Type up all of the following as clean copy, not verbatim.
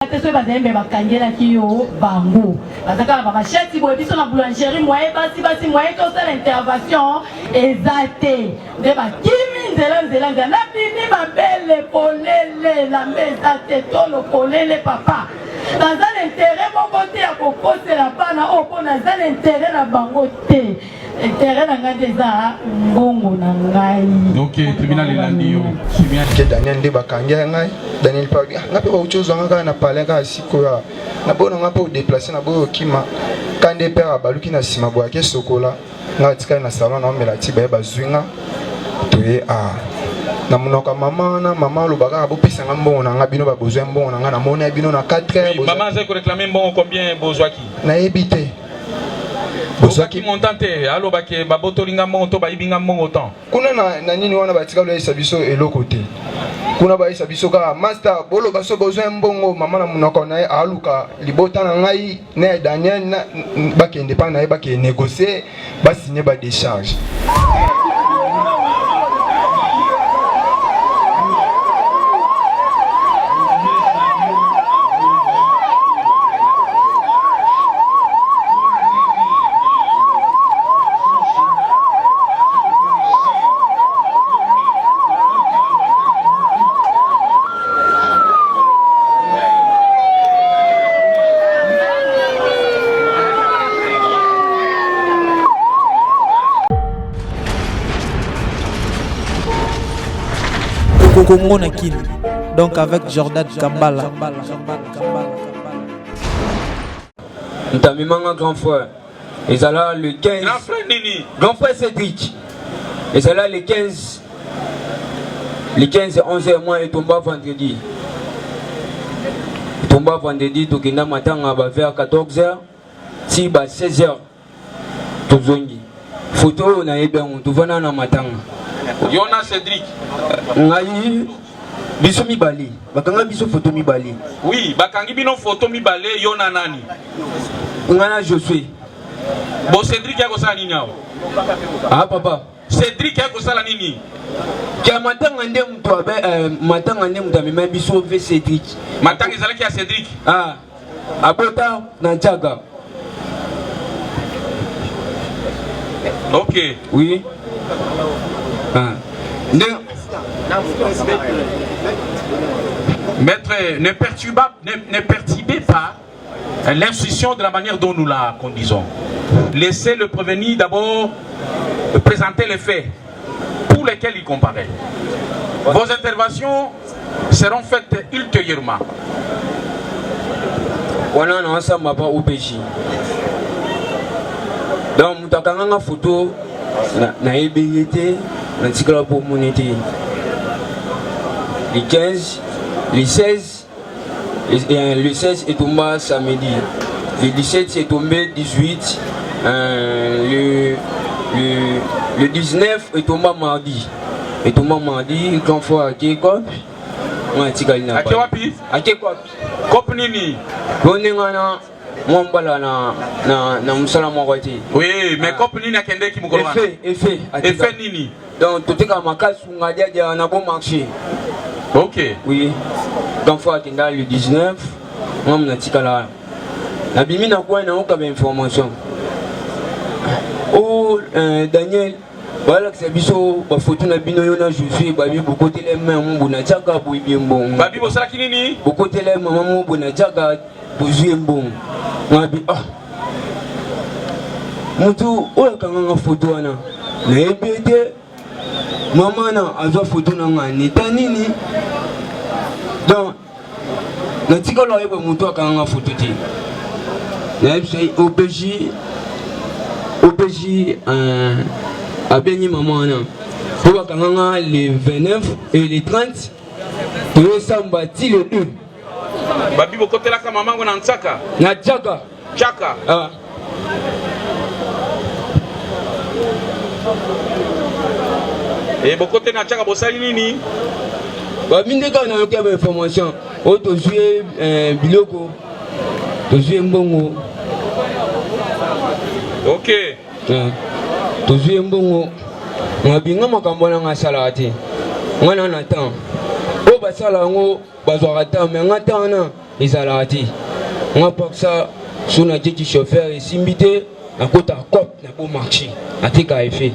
Attention bazembe bakangela kiyo bango. Bazaka ba machette bo biso na boulangerie moyen basi moyen to ça l'intervention exacte. De ba kimi nzela na bini ba belle polele la mesa te tolo polele papa. Dans l'intérêt mon côté à kokose la bana o pona dans l'intérêt na bango te. Intérêt na ngandeza ngongo na ngai. OK, tribunal elandi yo. Que Daniel de bakangela ngai. Daniel Pagi, na pe ba uchozo nga na parler ka sikola. Na bona nga pe déplacer na boyo kima. Kande père abaluki na sima bwa ke sokola. Nga tika na salon na mela ti ba zwinga. Toye a. Na munoka mama na mama lo baka bo pisa nga mbona nga bino ba besoin mbona nga na mona bino na 4 heures. Maman zé ko réclamer mbon combien bozwaki? Na ebité. Bozwaki montante alo ba ke ba botolinga monto ba ibinga mbon autant. Kuna na nini wana batika lo isa biso eloko te. Kuna ba isa biso ka master bolo baso besoin mbongo mama na munoko na aluka libota na ngai na Daniel na ba ke indépendant ba ke négocier ba signer ba décharge. Congo Nakini, donc avec Jordan Kambala. Ntamimanga grand frère. Et ça là le 15. Grand frère Cédric. Et ça là le 15. Le 15 et 11h mois et tomba vendredi. Tomba vendredi, tokina matanga vers 14h. Si ba 16h. Tozongi. Photo na ebe on tuvana na matanga. Yona Cédric. Ngai biso mibali. Bakanga biso photo mibali. Oui, bakangi bino photo mibali yona nani? Ngana Josué. Bon Cédric yako sala nini awo? Ah papa. Cédric yako sala nini? Kia matanga nde mtu abe matanga nde mtu amema biso ve Cédric. Matanga ezalaki ya Cédric. Ah. Abota na Njaga. OK. Oui. Ah. Maître, ne perturbez pas l'instruction de la manière dont nous la conduisons. Laissez le prévenu d'abord présenter les faits pour lesquels il comparaît. Vos interventions seront faites ultérieurement. Voilà, non, ça m'a pas OPJ. Donc, mutakanga photo na EBT, na tikala pour monité. Le 15, le 16, le 16 est tombé samedi. Le 17 est tombé 18. Le 19 est tombé mardi. Et tombé mardi, grand fois à Kekop. On tikala na. À Kewapi? À Kekop. Kop nini? Konengana. Na musala mwagwati. Oui, mais kop nini akende ki mukolo wana? Effet nini? Donc tout est comme makasu ngadia na bon marché. OK. Oui. Donc faut attendre le 19. Moi na tikala. Na bimi na kwa na oka information. Oh Daniel, voilà que c'est biso ba photo na bino yo na Josué babi beaucoup tele maman mbona chaka bo ibembo. Babi bo sala kinini? Beaucoup tele maman mbona chaka bozuye mbongo. Ngabi ah. Mutu ola kanga photo wana. Na ebete mama na azwa photo na ngani tanini. Donc na tikolo yebo mutu akanga photo ti. Na ebse OPJ abeni mama na. Pour kanga le 29 et le 30. Tout ça mbati le 2. Babi bokotela ka mamango na Ntsaka. Na Chaka. Chaka. Ah. Et bokote na Chaka bosali nini? Ba mindeka na yoka ba information. O to jouer biloko. To jouer mbongo. OK. To jouer mbongo. Ngabinga makambo na ngasala ati. Ngana na temps. O basala ngo bazwaka temps mais ngata na ezalaka te nga paksa so natieki chauffeur esimbi te nakota cope na bon marché atika efe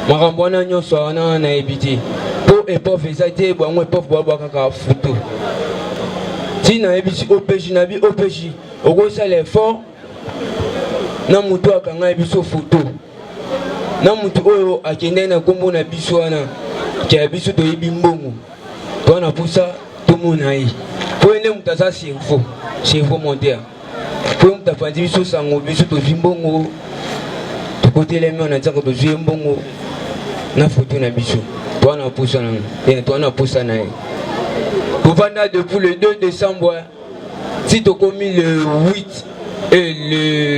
makambo wana nyonso wana nayebi te mpo epove eza te bango epove boabwa kaka foto ti nayebisi opg nabi opg okosala effort na moto akanga biso foto na moto oyo akende na kombo na biso wana kia biso toyebi mbongo to wana pusa tomona ye po ene moto aza cerveau monteur po moto afandi biso sango biso tozwi mbongo tokotelemi wana ntiaka tozwi mbongo na foto na biso to wana pusa na to wana pusa na ye tovanda depuis le 2 décembre si tokomi le 8 et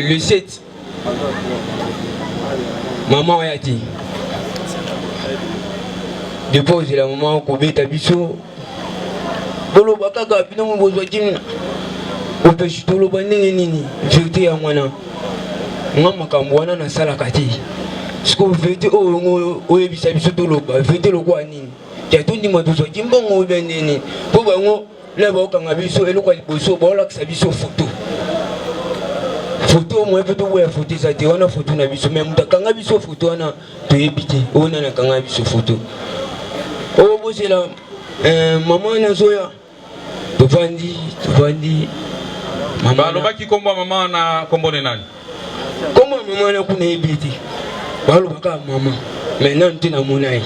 le 7 maman oya ti dépose la maman kobeta biso boloba kaka bino mobozwa timina opeshi toloba ndenge nini vérité ya mwana nga makambo wana nasalaka te siko vérité oyo oyebisa biso toloba vérité lokwa nini tia tondima tozwa timbongo obe nini mpo bango le baokanga biso eloko ya liboso baolakisa biso foto foto moi mpe toboya foto eza te wana foto na biso me moto akanga biso foto wana toyebi te oyo nani akanga biso foto oyo bosela mama nazoya tovandi balobaki kombo ya mama na kombo ne nani kombo ya mama na kuna yebi te balobaka mama me nani te namona ye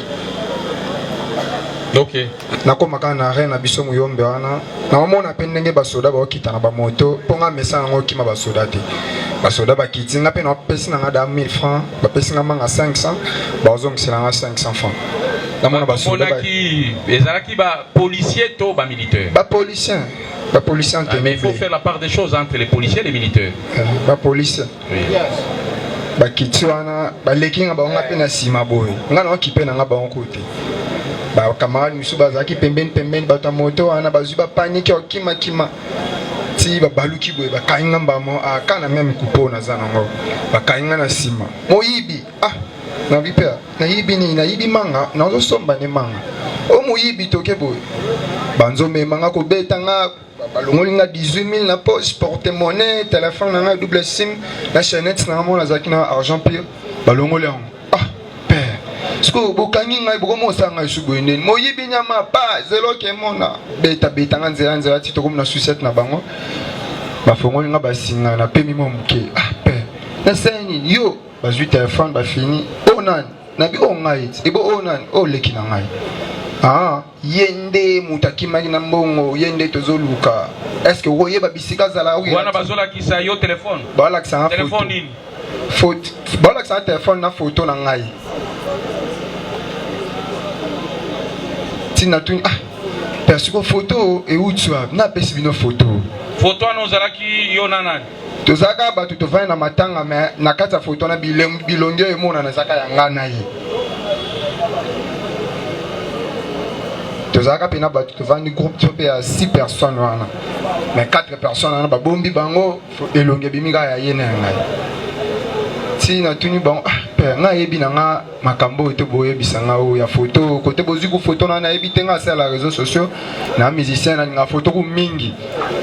ok nakomaka na re na biso muyombe wana naomona mpe ndenge basoda baokita na bamoto mpo nga mesa yango okima basoda te basoda bakiti nga mpe napesi nanga da 1000 francs bapesi nga manga 500 bazongisela nga 500 francs namona basoda ezalaki bapolicier to bamilitaire bapolicien mais il faut faire la part des choses entre les policiers et les militaires bapolicien bakiti wana baleki nga bango nga mpe na nsima boye nga naokipe nanga bango kote bakamarade misu bazalaki pembeni bato ya moto wana bazwi bapaniki okima ti babaluki boye bakainga mbamo aka na meme kupo naza nango bakainga na nsima moyibi nabi mpe nayibi nini nayibi manga nazosomba ne manga o moyibi toke boye banzomemanga kobeta nga balongoli nga 18 000 na poche porte-monnaie téléphone na nga double sim na chaînette na nga mona nazalaki na argent pire balongoli yango siko bokangi ngai bokomosa ngai suboye ndeni moyibi nyama pa zeloke mona beta nga nzela ti tokomi na sucette na bango bafongoli nga basinga na pemi mo moke pe na seni yo bazwi telefone bafini onani nabi o ngai ti ebo onani oleki na ngai yende moto akimaki na mbongo yende tozoluka estce okoyeba bisika zala wana bazolakisa yo telefone balakisanga telefone nini balakisanga telefone na foto na ngai tina tuni parce que photo eutwa na pesi bino photo wana ozalaki yo na nani tozalaka bato tovandi na matanga me na kati ya photo na bilongi oyo emonana ezalaka ya ngai na ye tozalaka mpe na bato tovandi groupe to mpe ya 6 personnes wana me 4 personnes wana babombi bango elongi ebimi kaka ya ye na ya ngai ti natuni bango ngai yebi na nga makambo oyo toboyebisa nga oyo ya foto kote bozwi ku foto na nayebi te nga asala réseaux sociaux na musicien nalinga foto ku mingi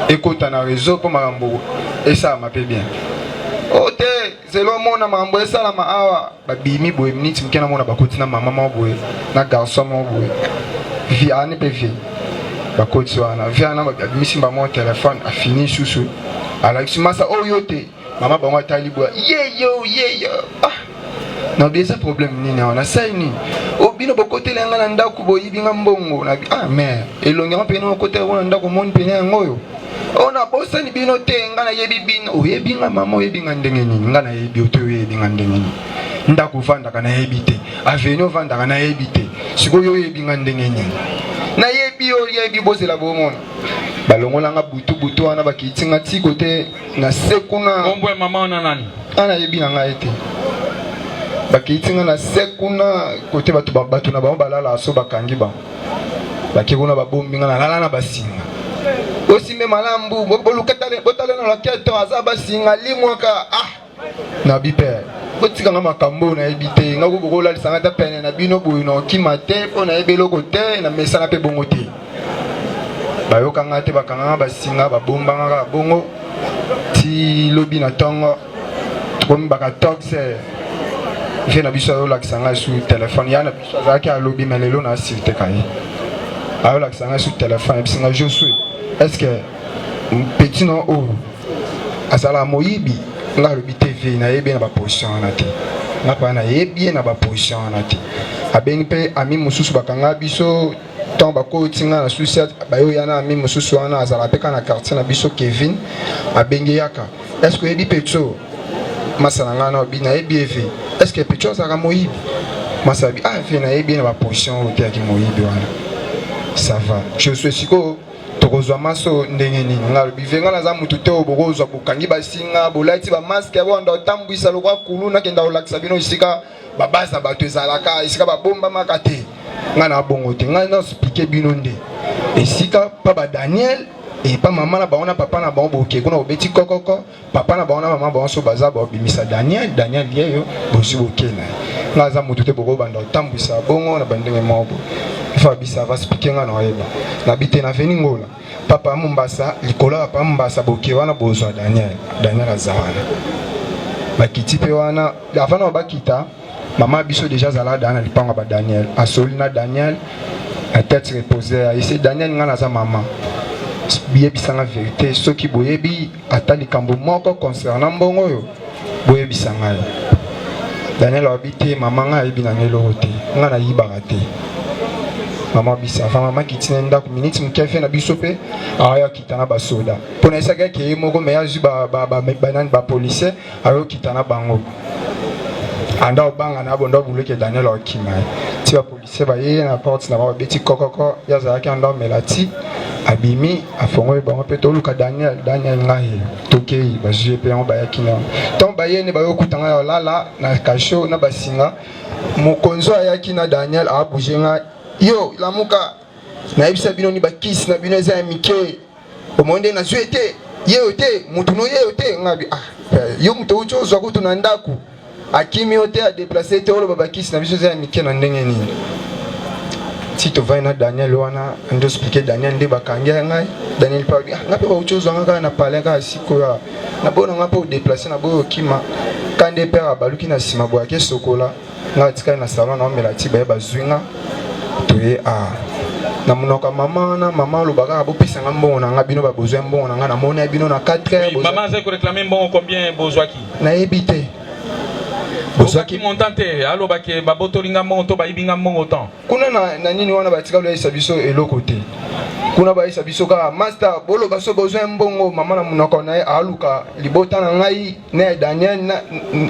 ekota na réseau mpo makambo esalama mpe bien o te zelo mona makambo esalama awa babimi boye miniti moke namona bakoti na mama moko boye na garçon moko boye vi ani mpe vie bakoti wana vi ana babimisi mbamo telefone afini susu alakisi masa oyo te mama bango atali boya yeyo na bieza problème nini wana sai nini obino bokotela nga na ndako boyibi nga mbongo na mais elongi nga pene okotela wana ndako moni pene yango oyo ona bosani bino te nga na yebi bino oyebi nga mama oyebi nga ndenge nini nga na yebi oto oyebi nga ndenge nini ndako vandaka na yebi te avenue vandaka na yebi te sikoyo oyebi nga ndenge nini na yebi oyebi bozela bomona balongola nga butu wana bakitinga ti kote na sekuna kombo ya mama wana nani ana yebi na nga ete bakitinga na sekuna kote bato na bango balala so bakangi bango bake kuna babombi nga nalala na basinga osimbe malambu botale na loketo aza basinga limwaka na bipe botika nga makambo nayebi te nga kokolalisanga ta pene na bino boye na okima te mpo nayebi eloko te na mesana mpe bongo te bayokanga te bakanga basinga babombanga bongo ti lobi na tongo comme baka toxe je na biso yo laksanga sur téléphone ya na biso azaki a lobi melelo na sirte kai ayo laksanga sur téléphone bisinga Josué est-ce que petit non o asala moyibi nga lobi TV na yebi na ba position na te na pa na yebi na ba position na te abengi pe ami mususu bakanga biso tant bako tinga na suicide bayo yana ami mususu wana azala peka na quartier na biso Kevin abengi yaka est-ce que yebi petso masalanga na bi na yebi evi est-ce que petso azaka moyibi masabi ah fe na yebi na ba position ote aki moyibi wana ça va je suis siko tokozwa maso ndenge nini nga bivenga na za mutu te obokozwa bokangi basinga bolati ba masque ya bonda otambwisa lokwa kulu na kenda olakisa bino isika babasa bato ezalaka isika babomba makate nga na bongo te nga na expliquer bino nde esika pa ba Daniel et pa maman na baona papa na bango boke kuna obeti kokoko papa na baona maman bango so baza ba bimisa Daniel yeyo bosi boke na nga za mutu te boko banda otambwisa bongo na bandenge mobo Fabisa va expliquer nga na yeba na bite na veni ngola papa Mombasa likola papa Mombasa boke wana bozwa Daniel azawana bakiti pe wana avant bakita maman biso déjà zala dana lipanga ba Daniel asoli na Daniel à tête reposée ici Daniel nga na za maman biye bisanga vérité soki boyebi atali kambo moko concernant mbongo yo boyebi sanga Daniel habité maman nga yebi na ngelo te nga na yibaka te maman bisa fa maman kitina ndako minute mkefe na biso pe aya kitana ba soda pona isaka ke moko me azu ba policier ayo kitana bango anda obanga na bondo buleke Daniel okima ti ba policier ba ye na porte na ba beti kokoko ya za ka ndo melati abimi afongo ba pe to luka Daniel ngai tokei ba jepe on ba yakina ton ba ye ne ba yokutanga ya lala na kasho na basinga mokonzo ayakina Daniel a bougenga yo lamuka na ibisa bino ni bakisi na bino za mike omonde na zuete yeote mutu no yeote ngabi yo mutu ucho zo kutu na ndaku akimi ote a déplacer te olo babakisi na biso za mike na ndenge nini si to va na Daniel wana ndo expliquer Daniel nde bakangia ngai Daniel pa ngape ba ucho zo ngaka na pale ka siko ya na bona ngape o déplacer na boyo kima kande père abaluki na sima bo ake sokola ngatika na salon na melati ba bazwinga toye na munoka maman lobaka bopesa nga mbongo na nga bino ba besoin mbongo na nga na mona bino na 4 heures maman zeko réclamer mbongo combien bozwaki na ebité bozwaki montante alobaki babotolinga mbongo to bayibinga mbongo temps kuna na nini wana batika lo esa biso eloko te kuna ba esa biso ka master bolo baso besoin mbongo maman na munoko na aluka libota na ngai na Daniel na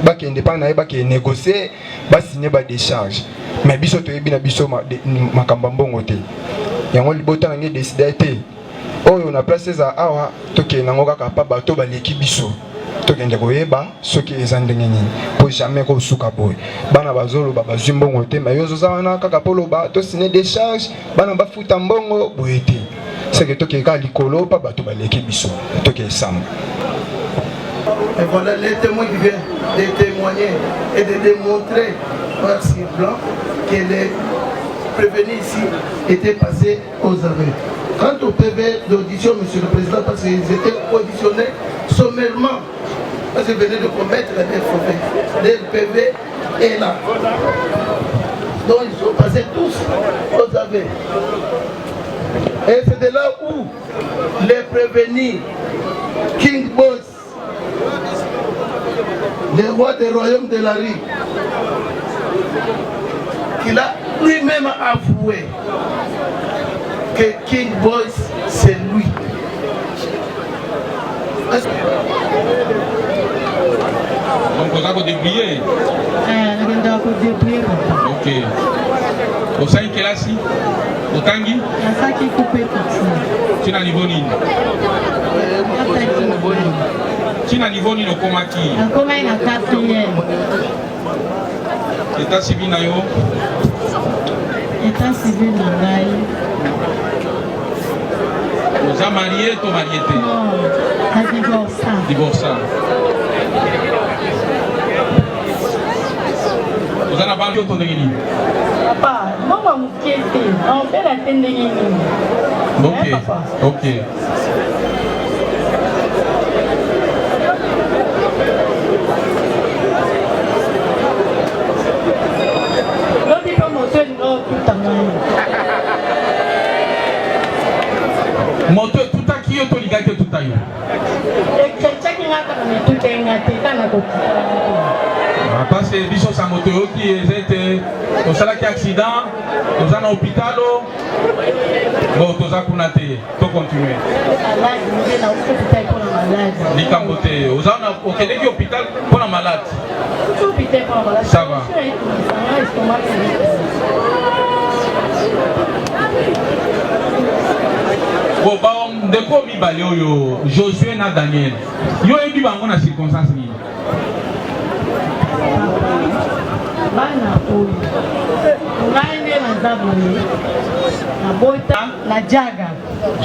bakende pa na ba ke négocier ba signer ba décharge mais biso to yebi na biso makamba mbongo te yango libota na ngi décider te oyo na place za awa toke nango kaka pa bato baleki biso tokende koyeba soki eza ndenge nini po jamais ko suka boy bana bazolo bazwi mbongo te mais yozo za wana kaka polo ba to signer décharge bana bafuta mbongo boyete c'est que toke ka likolo pa bato baleki biso toke sam. Et voilà les témoins qui viennent de témoigner et de démontrer par ce blanc que les prévenus ici étaient passés aux arrêts. Quant au PV d'audition, Monsieur le Président, parce qu'ils étaient auditionnés sommairement, parce qu'ils venaient de commettre des faits. Le PV est là. Donc ils sont passés tous aux arrêts. Et c'est de là où les prévenus, King Boss, le roi des royaumes de la rue, qu'il a lui-même avoué que King Boys c'est lui. Donc on a débrouillé. Ok. Au sein quelle assis? Au tangi? Tu n'as niveau ni. Tu n'as niveau ni no komaki. Nakoma ina 4e. État civil na yo. État civil na ngai. Vous êtes marié ou marié? Non, divorçant. Divorçant. Vous en avez pas ton déguisé? Papa, maman m'a dit on fait la tête de Ok, ok. Moto tout à qui auto liga que tout à yo. Parce que biso sa moto qui était au sala qui accident, aux en hôpital, bon tous à kunate, to continuer. Ni cambote, aux en au Québec hôpital pour la malade. Ça va. Bon, bah, de quoi mi balé yo Josué na Daniel. Yo ebi bango na circonstance ni. Bana oyo. Ngaine na zabone. Na bota na jaga.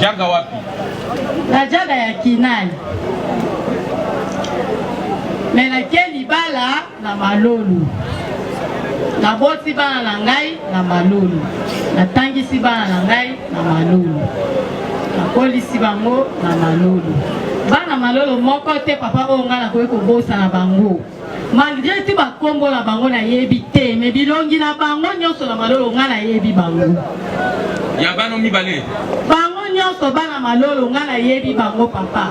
Jaga wapi? Na jaga ya Kinani. Mena keli bala na malolu. Na boti bana na ngai na malolu. Na tangisi bana na ngai na malolu. Na polisi bango na malolu. Bana malolu moko te papa o nga na ko bosa na bango. Malgré ti ba kombo na bango na yebi te, me bilongi na bango nyonso na malolu nga na yebi bango. Ya bano mi balé. Bango nyonso bana malolu nga na yebi bango papa.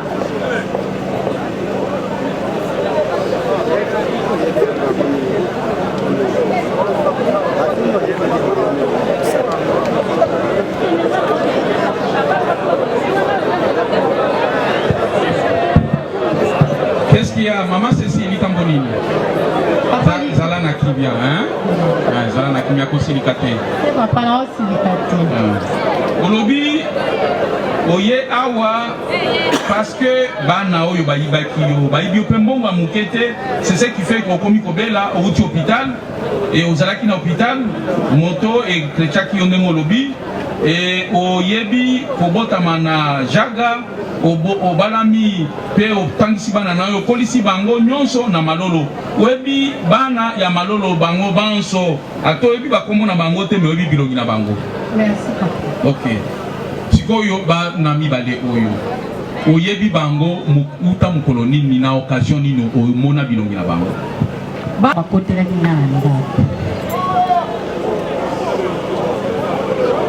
Qu'est-ce qu'il y a? Maman Cécile Tambonini. Zala na kibia, hein? Zala na kibia ko silikate. C'est papa na silikate. Olobi oye awa parce que bana oyo bayibaki yo bayibi opembonga mukete, c'est ce qui fait qu'on komi kobela au hôpital et aux alaki na hôpital moto et krechaki yonde ngolobi et oyebi kobota mana jaga obalami pe otangisi bana na yo polisi bango nyonso na malolo webi bana ya malolo bango banso ato yebi bakombo na bango te me oyebi bilongi na bango. Merci papa. Ok. Sikoyo ba na mibale oyo oyebi bango mukuta mukolo nini na occasion nini omona bilongi na bango ba kotelaki na ndako.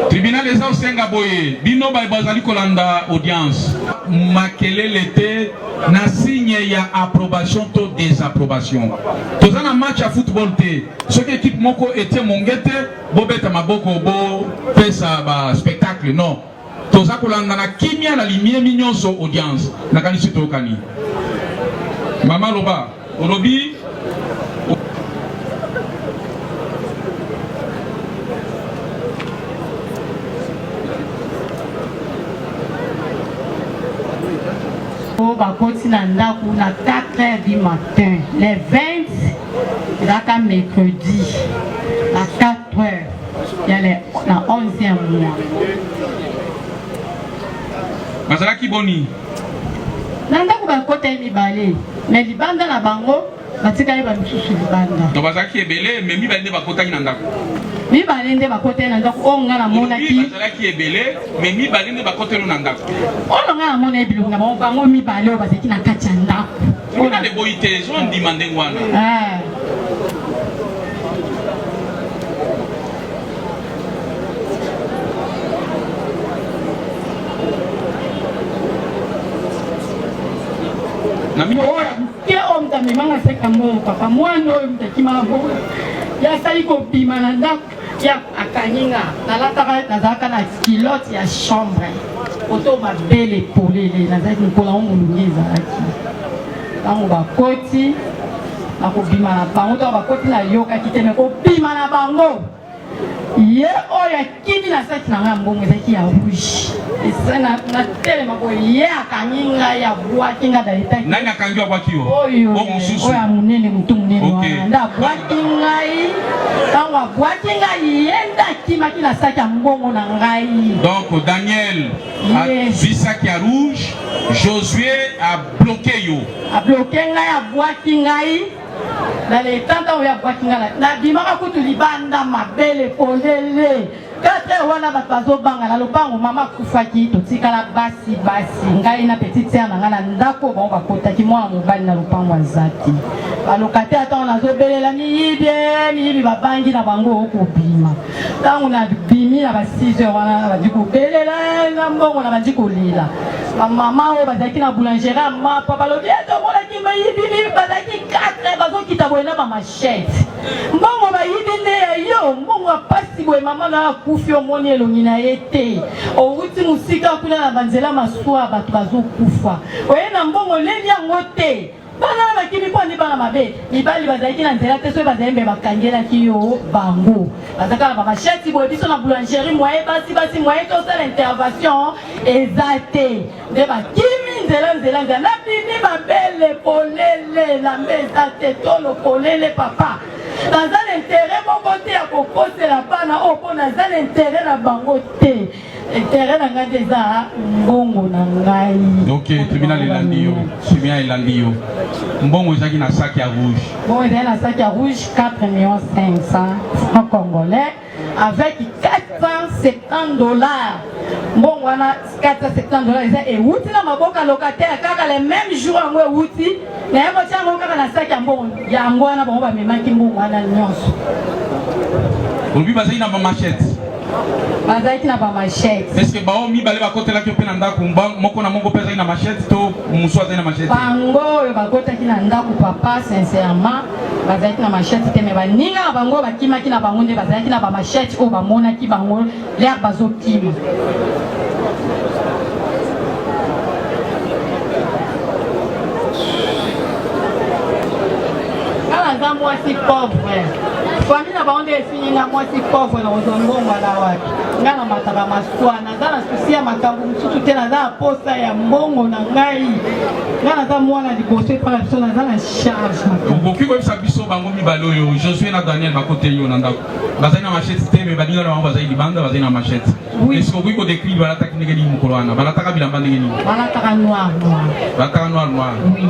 Tribunal eza osenga boye bino bazali kolanda audience makelele te na signe ya approbation to désapprobation. Toza na match ya football te soki équipe moko etie mongete bobeta maboko bo pesa ba spectacle non. Toza kolanda na kimia na limie minyonso audience nakanisi tokani. Mama loba olobi bakoti na ndako na 4h du matin les 20 ezaka mercredi na 4h ya na 11e mois bazalaki boni na ndako bakota mibale mais libanda na bango batikali ba misusu libanda to bazalaki ebele mais mibale nde bakotaki na ndako mibale nde bakota na ndako o nga na monaki bazalaki ebele mais mibale nde bakotelo na ndako o nga na mona bilongo na bango mibale o bazaki na kati ya ndako ona de boite zo ndima ndengo wana ke o mtamemanga seka mo papa mwana oyo mtakima bo ya sali ko bima na ndako ya akanyinga nalataka nazalaka na kilote ya chambre oto mabele polele nazalaki mpola o molungi ezalaki ntango bakoti nakobima na bango to bakoti nayokaki te me kobima na bango ye oyo akindi na saki na ngai mbongo ezalaki ya rouge na telema ko ye akangi ngai abwaki ngai da etaki nani akangi abwaki yo oyo oyo ya monene motu monene wana nde abwaki ngai ntango abwaki ngai ye nde akimaki na saki ya mbongo na ngai. Donc Daniel avisaki ya rouge, Josué a bloqué yo abloqué ngai abwaki ngai dans les temps où il y a pas de na bimaka kutu libanda mabele polele 4 wana bato banga na lopango mama kufaki totikala basi ngai na petite sœur na ngana ndako ba bakotaki mwa mobali na lopango azati balokate ata na zobelela miyibi babangi na bango okobima tango na bimi na ba 6h wana ba dikobelela na mbongo na ba dikolila mama o bazaki na boulangerie ma papa lobi eto mona ki miyibi bazaki 4 bazokita boyena ba machette mbongo bayibi nde yo mbongo pasi boye mama na kufi omoni elongi na ye te outi musika kuna na banzela masuwa bato bazokufa oye na mbongo leli yango te bana bakimi mpo ndi bana mabe mibali bazalaki na nzela te soki bazali mbe bakangelaki yo bango bazakala bamasheti boye biso na boulangerie moye basi moye tosala intervention eza te nde bakimi nzela na bimi babele polele na mbe eza te tolo polele papa naza l'intérêt moko te ya kokosela bana oyo mpo naza l'intérêt na bango te intérêt na ngai te eza mbongo na ngai. Ok, tribunal elandi yo, tribunal elandi yo. Mbongo ezalaki na sac ya rouge. Mbongo ezalaki na sac ya rouge 4 500 francs congolais avec 470 $. Mbongo wana 470 $, eza euti na maboka locataire kaka le même jour yango euti na ye motia yango kaka na sac ya mbongo yango wana bango bamemaki mbongo wana nyonso. Olobi bazali na bamachete. Bazali na bamachete. Est-ce que bao mibale bakotelaki mpe na ndako moko na moko mpe azali na machete to mosu azali na machete? Bango oyo bakotaki na ndako papa sincèrement bazalaki na machete te me baninga na bango bakimaki na bango nde bazalaki na bamachete oyo bamonaki bango l'air bazokima. Naza mwasi pauvre famille na bango nde efingi nga mwasi pauvre na ozongongo na wapi nga na mataka maswa naza na susi ya makambo mosusu te naza na posa ya mbongo na ngai nga naza mwana liboso epa na biso naza na charge. Okoki koyebisa biso bango mibale oyo Josué na Daniel bakote yo na ndako bazali na machete te me baninga na bango bazali libanda bazali na machete? Est-ce que okoki kodécrire balataki ndenge nini mokolo wana balataka bilamba ndenge nini? Balataka noir. Balataka noir. Oui.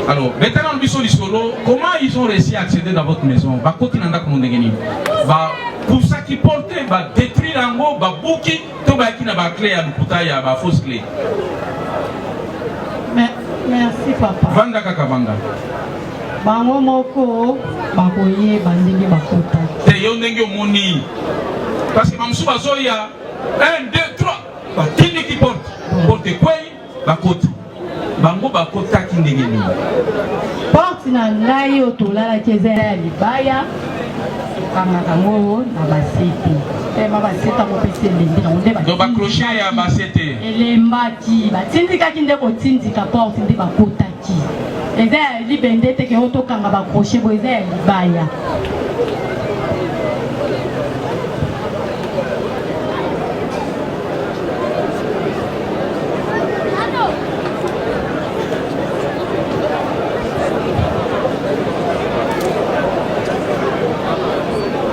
Alors, maintenant, comment ils ont réussi à accéder dans votre maison? Pour ça qui portait, détruire en haut, bouki, tout qui n'a pas clé à l'oupoutaï, à fausse clé. Merci papa. Vanda kaka vanda. Bango moko, bakoye, bandenge bakota. Te yondenge moni. Parce que mamsou bazoya, 1, 2, 3, batini qui porte. Porte quoi? Bakota. Bango bakota ki ndenge nini? Porte na ngai otolala kezela ya libaya kanga kango na basete. Tema baseta ko pese ndenge na onde ba. Do ba crochet ya basete. Elembaki batindika ki ndeko tindika porte ndi bakota ki. Eza libende te ke otokanga ba crochet bo eza ya libaya.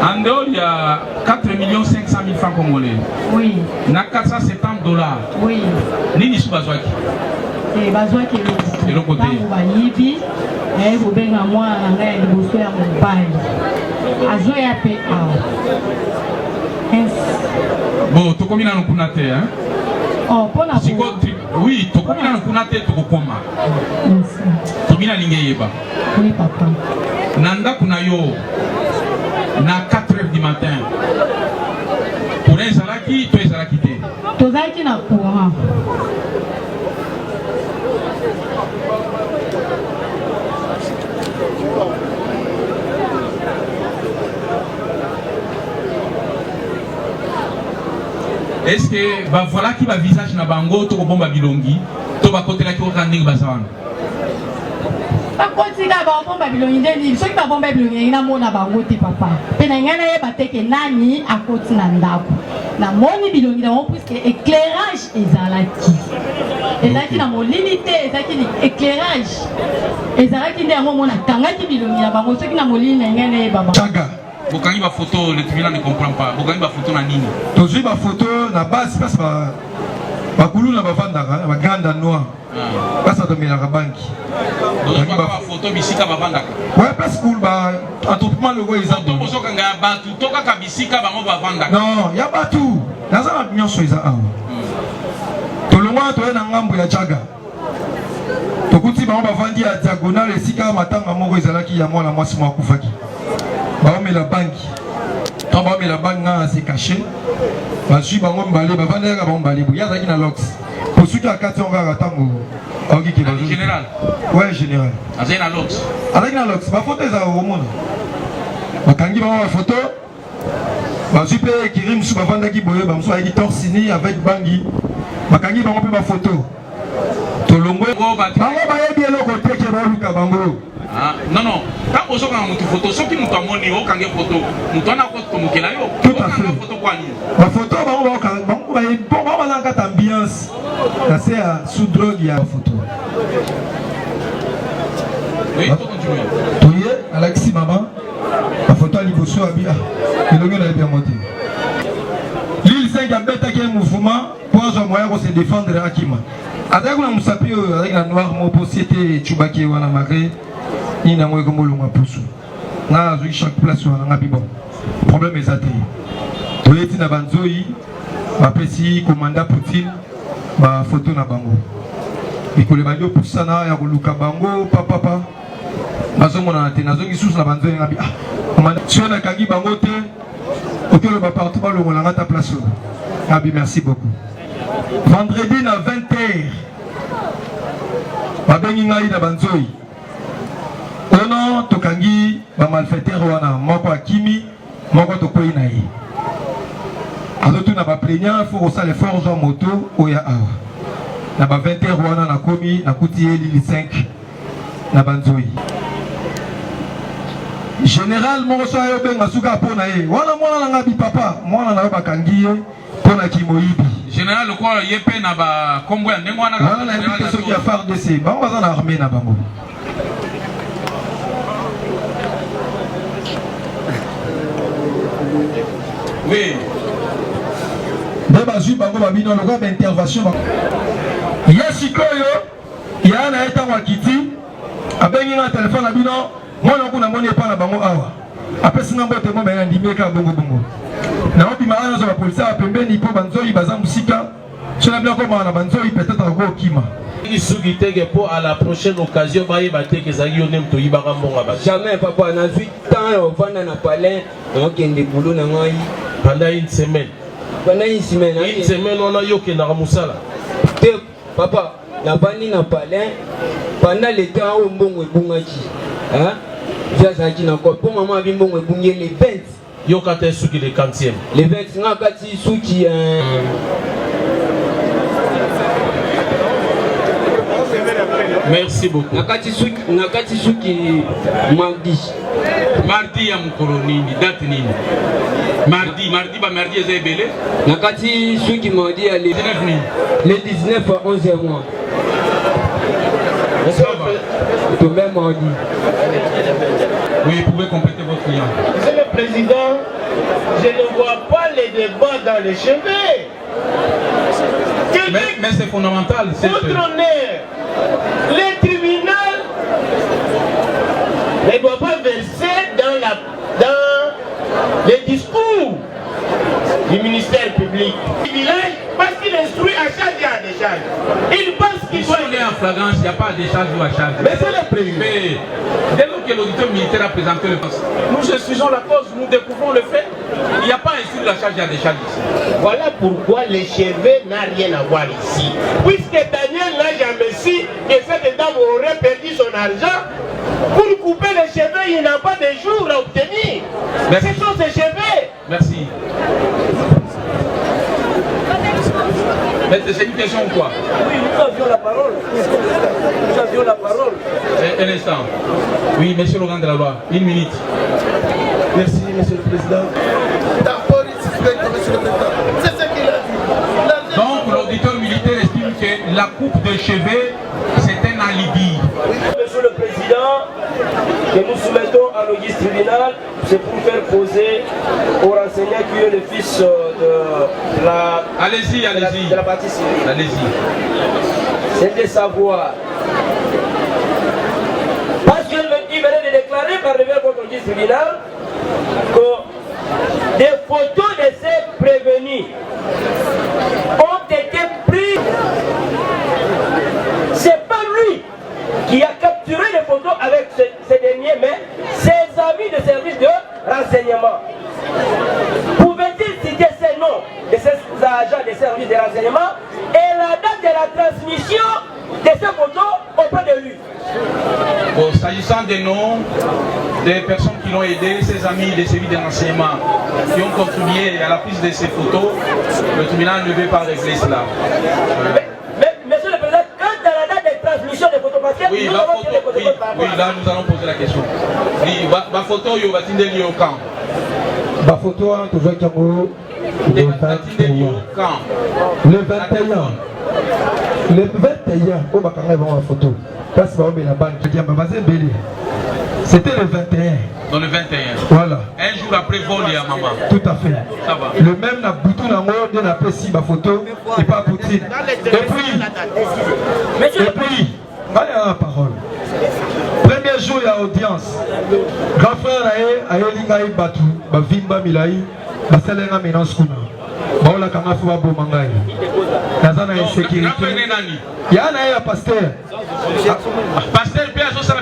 En dehors, il y a 4 500 000 francs congolais. Oui. Il y a 470 $. Oui. Nini sou bazwaki? Bazwaki de l'autre côté. Bayibi, et vous venez à moi, et vous soyez à mon bail. Azoya pe bon, tu combien dans le hein? Oh, pour la oui, tu combien dans le tu koma. Tu combien dans oui, papa. Nanda kunayo. Na 4h du matin. Pour les Zalaki, tu es Zalaki. Tozaki na courant. Est-ce que voilà qui va visage na bango to bomba bilongi to ba côté la ki okanding basawana? Bakotika ba bomba bilongi ndeni soki ba bomba bilongi na mona bango te papa. Pe na ngana ye bateke nani akoti na ndako. Na moni bilongi na puisque éclairage ezalaki. Ezalaki na molini te ezalaki éclairage. Ezalaki nde yango mona kangaki bilongi na bango soki na molini na ngana ye baba. Bokangi ba photo, le tribunal ne comprend pas. Bokangi ba photo na nini? Tozi ba photo na base parce que bakulu na bavandaka baganda noir basa tomelaka banki photo bisika bavandaka ouais parce que ba entrepreneur logo eza photo bosokanga batu tokaka bisika bango bavandaka non ya batu naza na nyonso eza awa tolongwa toye na ngambo ya Jaga tokuti bango bavandi ya diagonale esika matanga moko ezalaki ya mwana mwasi moko akufaki baomela banki to baomela banki nga se caché bazwi bango mbale bavandaka bango mbale boya azalaki na lox posuki akati ongaka ntango aokiki général ouais général azali na lox azalaki na lox bafoto ezaka komona bakangi bango bafoto bazwi mpe ekiri mosusu bavandaki boye bamosusu ayaki torsini avec bangi bakangi bango mpe bafoto tolongwe bango bayebi eloko teke baluka bango non non tango ozokanga mutu foto soki mutu amoni okange foto mutu wana kotomokela yo tout à fait foto kwani bafoto bango bazala kata ambiance na se ya sous drogue ya bafoto toye alakisi mama bafoto ya liboso abi elongi na yebi yango te Lille 5 abetaki mouvement po azwa moyen kose défendre akima azalaki na mosapi oyo azalaki na noir moko si ete ecubaki wana malgré nini yango ekomolonga pusu nga azwaki chaque place wana nga bibon problème eza te toyeti na banzoi bapesi komanda Poutine bafoto na bango mikolo ebandi opusana ya koluka bango papapa bazomonana te nazongi susu na banzoi nga bi sio nakangi bango te okoloba partout balongolanga ta place oyo abi merci beaucoup vendredi na 20h babengi ngai na banzoi ono tokangi bamalfaiteur wana moko akimi moko tokwei na ye azotuna baplaignant fo kosala effort zwa moto oya awa na ba 20h wana nakomi nakuti ye Lille 5 na banzoi général moko so ayo benga suka mpona ye wana mwana nanga bipapa mwana na yo bakangi ye mpona kimoyibi général lokola ye mpe na bakombo ya ndenge wana na yebi te soki ya FARDC bango baza na armée na bango oui nde bazwi bango babino lokola baintervention ye sikoyo ya na ye ntango akiti abengi nga telefone na bino mwana kuna moni epa na bango awa apesi nga mbote mo benga ndimi eka bongo naobima wana zo bapolisi awa pembeni mpo banzoi baza mosika so na bino komaka na banzoi peut-être akokima soki teke po à la prochaine occasion bayeba teke ezalaki yo nde moto oyibaka mbongo bato jamais papa nazwi temps ya ovanda na palais naokende boulot na ngai pendant une semaine une semaine wana yo okendaka mosala te papa navandi na palais pendant le temps oyo mbongo ebungaki vi azalaki na ko mpo mama abi mbongo ebungi le 20 yoka te suki le 40e le 20 nga kati suki merci beaucoup nakati suki mardi ya mokolo nini date nini mardi eza ebele nakati suki mardi ya le 19 à 11h mois tombé mardi. Oui, vous pouvez compléter votre client. Monsieur le Président, je ne vois pas les débats dans les cheveux. Mais c'est fondamental. Votre honneur, les tribunaux ne doivent pas verser dans les discours du ministère public. Parce qu'il instruit à charge et à décharge. Il pense qu'il doit aller en flagrance, il n'y a pas de décharge ou à charge. Mais c'est le président. Mais dès lors que l'auditeur militaire a présenté le poste, nous expliquons la cause, nous découvrons le fait. Il n'y a pas instruit de la charge et à décharge ici. Voilà pourquoi les cheveux n'a rien à voir ici. Puisque Daniel n'a jamais su que cette dame aurait perdu son argent, pour couper les cheveux, il n'a pas de jour à obtenir. Merci. Ce sont ses cheveux. Merci. C'est une question ou quoi? Oui, nous avions la parole. Un instant. Oui, monsieur Laurent de la loi, une minute. Merci, monsieur le Président. C'est ce qu'il a dit. Donc, l'auditeur militaire estime que la coupe de cheveux, c'est un alibi. Oui, monsieur le Président, que nous soumettons à l'audience tribunal c'est pour faire poser au renseignant qui est le fils de la... Allez-y, allez-y. De la partie civile. Allez-y. C'est de savoir. Parce qu'il venait de déclarer par le verbe contre le tribunal que des photos de ces prévenus ont été prises. C'est pas lui qui a capturé les photos avec ces derniers, mais ses amis de service de renseignement. Pouvait-il citer ces noms de ces agents de service de renseignement et la date de la transmission de ces photos auprès de lui? Bon, s'agissant des noms des personnes qui l'ont aidé, ses amis des services de renseignement qui ont contribué à la prise de ces photos, le tribunal ne veut pas régler cela. Mais, monsieur le Président, quant à la date de transmission des photos, parce que oui, nous avons tiré les protocoles par rapport. Oui, là nous allons poser la question. Oui, ma photo, il va t'indiquer au camp. Ma photo, tu veux qu'il y ait le 21. Le 21. Le 21, au Bakanga, ils vont en photo. Parce que la banque qui a belé. C'était le 21. Dans le 21. Voilà. Un jour après vol, il y a maman. Tout à fait. Ça va. Le même n'a bouton dans moi, on a pris ma photo et pas Poutine. Et puis, allez à la parole. Premier jour, il y a audience. Grand frère a Elingaï Batu, Vimba Milaï, Baselenga Menaskuna. Baola Kamafuwa Bomangaï. Nazana insécurité. Il y a un pasteur. Pasteur Pierre, ça la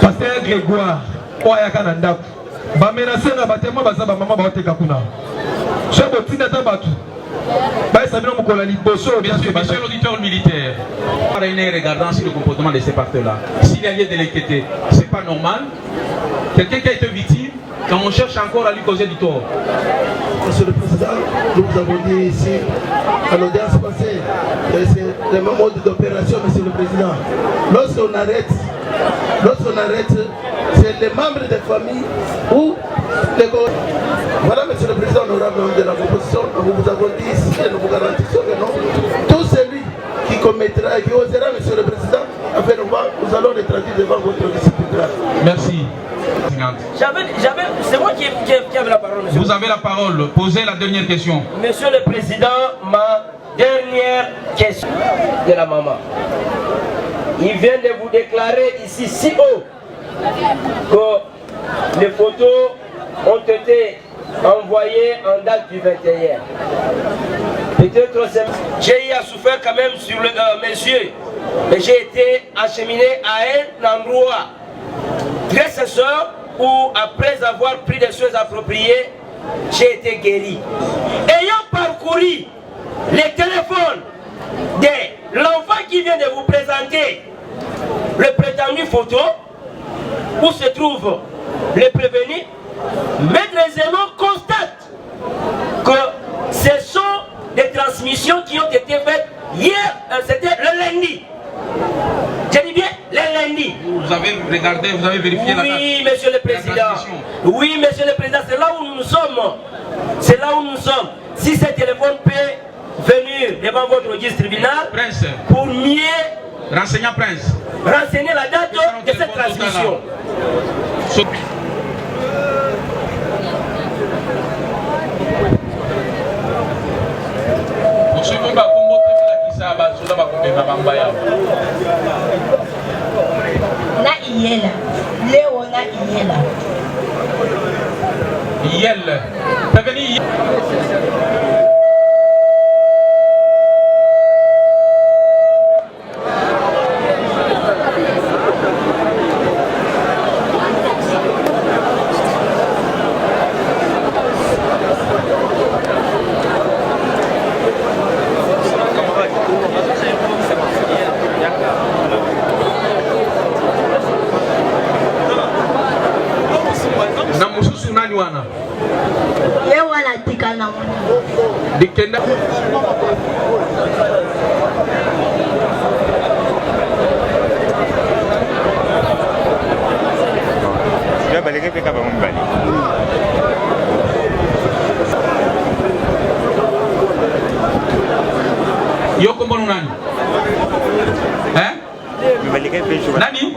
Pasteur Grégoire. Oyaka Nandaku. Ba menacé na batema bazaba maman ba oteka kuna. Chebo tina tabatu. Monsieur l'auditeur militaire, regardant sur le comportement de ces partenaires-là, s'il y a lieu de l'inquiéter, c'est pas normal. Quelqu'un qui a été victime, quand on cherche encore à lui causer du tort. Monsieur le Président, nous vous avons dit ici, à l'audience passée, c'est le même mode d'opération, Monsieur le Président. Lorsqu'on arrête, c'est les membres des familles ou les... Voilà, Monsieur le Président honorable de la proposition, nous vous avons dit ici et nous vous garantissons que non. Tout celui qui commettra, qui osera, Monsieur le Président, afin de voir, nous allons les traduire devant votre disciplinaire. Merci. C'est moi qui avais la parole, monsieur. Vous avez la parole. Posez la dernière question. Monsieur le Président, ma dernière question de la maman. Il vient de vous déclarer ici si haut que les photos ont été envoyées en date du 21. Peut-être j'ai eu à souffrir quand même sur mes yeux. Mais j'ai été acheminé à un endroit très sincère où après avoir pris des choses appropriées, j'ai été guéri. Ayant parcouru les téléphones de l'enfant qui vient de vous présenter le prétendu photo, où se trouve le prévenu, Maître Zemmour constate que ce sont des transmissions qui ont été faites hier, c'était le lundi. Je dis bien le lundi. Vous avez regardé, vous avez vérifié la date. Oui, Monsieur le Président. Oui, Monsieur le Président, c'est là où nous sommes. C'est là où nous sommes. Si ce téléphone peut venir devant votre registre tribunal Prince, pour mieux renseigner Prince, renseigner la date de cette transmission. Na iyela leo na iyela Yel prévenu Dikenda ya baleke peka ba mbali Yoko mbona nani? Baleke pe nani?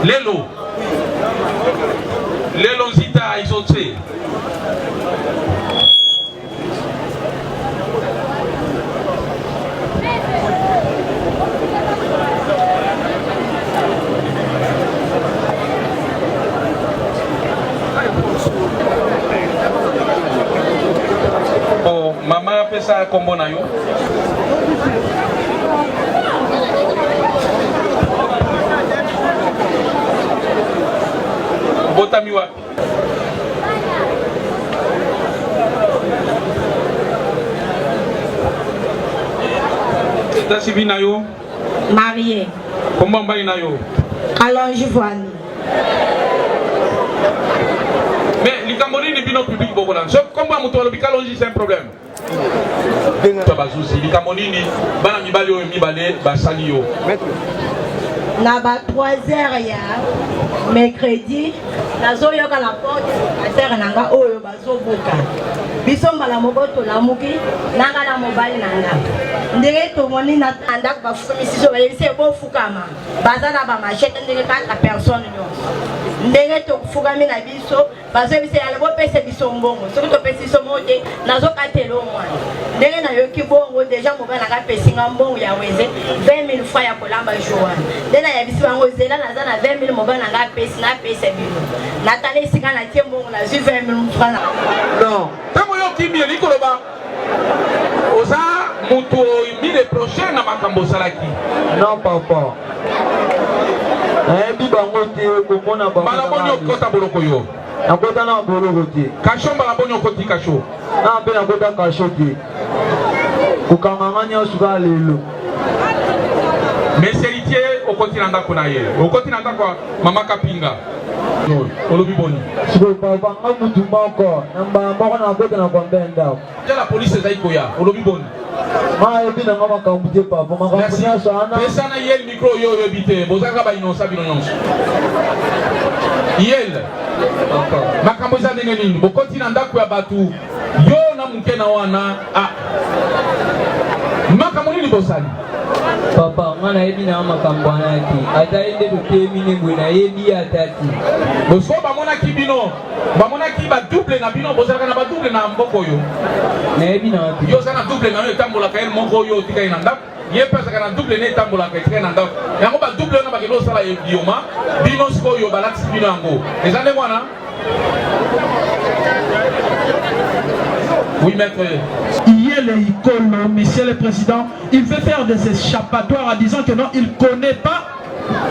Lelo Oh, maman fait ça comme bon ayo. Botami wapi? Tasi bina yo? Marié. Comment bina yo? Allonge voile. Mais les Camerounais ne bino public beaucoup là. Sauf comment mutualo bikalonji c'est un problème. Toi bazuzi les Camerounais bana mibali yo mibale basali yo. Na ba 3h ya mercredi nazoyoka la porte atere nanga oyo bazobuka biso mbala moko tolamuki nanga na mobali nanga ndenge tomoni na andako bafumisiso bayebisi bofukama baza na bamachete ndenge 4 personnes nyonso ndenge tofukami na biso bazoyebisi yale bopesa biso mbongo soki topesi biso mbongo te nazokatela omwana ndenge nayoki bongo deja mobali nanga apesinga mbongo ya weze 20 000 francs ya kolamba jour wana nde nayebisi bango zela naza na 20 000 mobali nanga apesi napesa bino natala esika natie mbongo nazwi 20 000 francs non ntango yoki mieli koloba oza moto mi reproche na makambo osalaki. Non papa nayebi bango te komona bango malaboni okota boloko yo nakota na boloko te kasho malaboni okoti kasho na mpe nakota kasho te kokanganga nyonso kaka lelo mais héritier okoti na ndako na ye okoti na ndako mama Kapinga olobi boni sikoyo papa nga mutu moko na mbala moko nakota na kwambe ndako te la police ezali koya olobi boni mayebi nanga makambo te papa makambo nyonso wana pesa na ye micro oyo oyebi te bozalaka bainonsa bino nyonso yel makambo eza ndenge nini bokoti na ndako ya bato yo na moke na wana makambo nini bosali papa nga nayebi na makambo wana te ata ye nde totemi nembwe nayebi ata te boso bamonaki bino bamonaki badouble na bino bozalaka na badouble na mboka oyo nayebi na te yo oza na double na yo etambolaka ye moko oyo otikali na ndako ye mpe azalaka na double ne etambolaka etikali na ndako yango badouble wana bakende osala bioma bino sikoyo balatisi bino yango eza ndenge wana. Oui, maître. Hier, monsieur le Président, il veut faire des échappatoires en disant que non, il ne connaît pas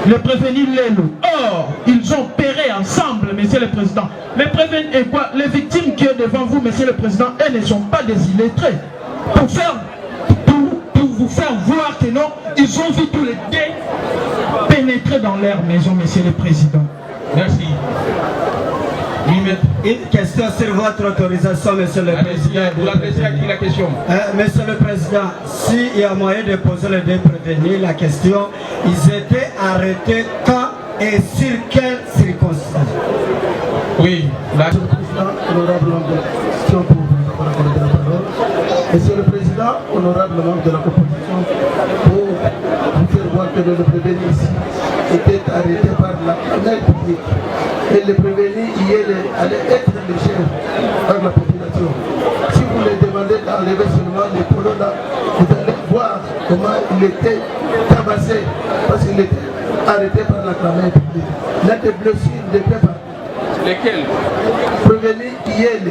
le prévenu Lelo. Or, ils ont péré ensemble, monsieur le Président. Les prévenus et quoi? Les victimes qui sont devant vous, monsieur le Président, elles ne sont pas des illettrés. Pour vous faire voir que non, ils ont vu tous les deux pénétrer dans leur maison, monsieur le Président. Merci. Une question sur votre autorisation, monsieur le Président. Vous adressez à qui la question? Monsieur le Président, s'il y a moyen de poser les deux prévenus la question, ils étaient arrêtés quand et sur quelles circonstances? Oui, Monsieur le Président, honorable membre de l'opposition, pour vous accorder la parole. Monsieur le Président, honorable membre de la opposition, pour vous faire voir que le prévenu ici était arrêté par la caméra publique. Et le prévenu hier allait être léché par la population. Si vous les demandez d'enlever seulement les polos là, vous allez voir comment il était tabassé parce qu'il était arrêté par la caméra publique. Il a des blessures de peu partout. Lesquels? Prévenu hier.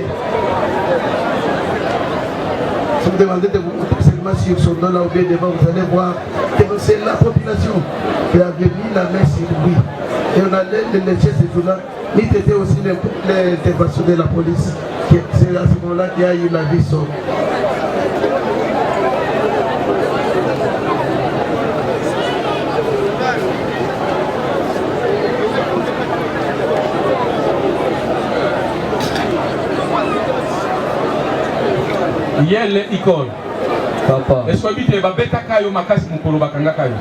Si vous demandez de vous montrer seulement sur son dos là ou bien devant, vous allez voir que c'est la population qui avait mis la main sur lui. Et on allait le lécher ce jour-là. Il était aussi l'intervention de la police. C'est à ce moment-là qu'il y a eu la vie sauve. Yel Icole. Papa. Est-ce que vous avez un makasi mukolo bakanga kayo?